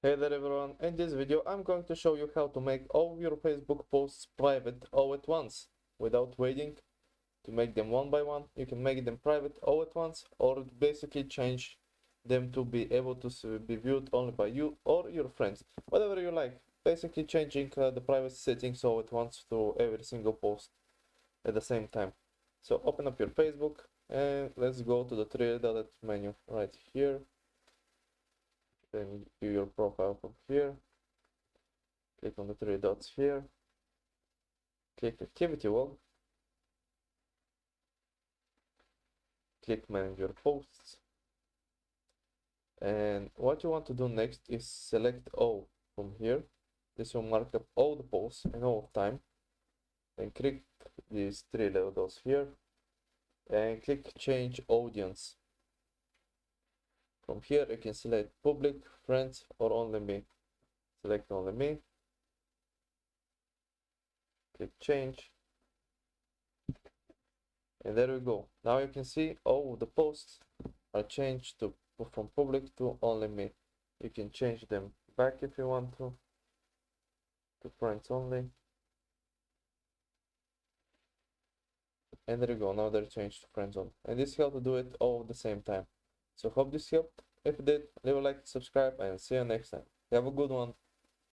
Hey there everyone, in this video I'm going to show you how to make all your Facebook posts private all at once without waiting to make them one by one. You can make them private all at once or basically change them to be able to be viewed only by you or your friends, whatever you like. Basically changing the privacy settings all at once to every single post at the same time. So open up your Facebook and let's go to the three-dotted menu right here. Then view your profile from here. Click on the three dots here. Click Activity Log. Click Manage Your Posts. And what you want to do next is select all from here. This will mark up all the posts and all of time. Then click these three little dots here and click Change Audience. From here you can select Public, Friends, or Only Me. Select Only Me. Click Change. And there we go. Now you can see all the posts are changed to from public to only me. You can change them back if you want to friends only. And there you go. Now they're changed to friends only. And this is how to do it all at the same time. So hope this helped. If it did, leave a like, subscribe, and see you next time. Have a good one.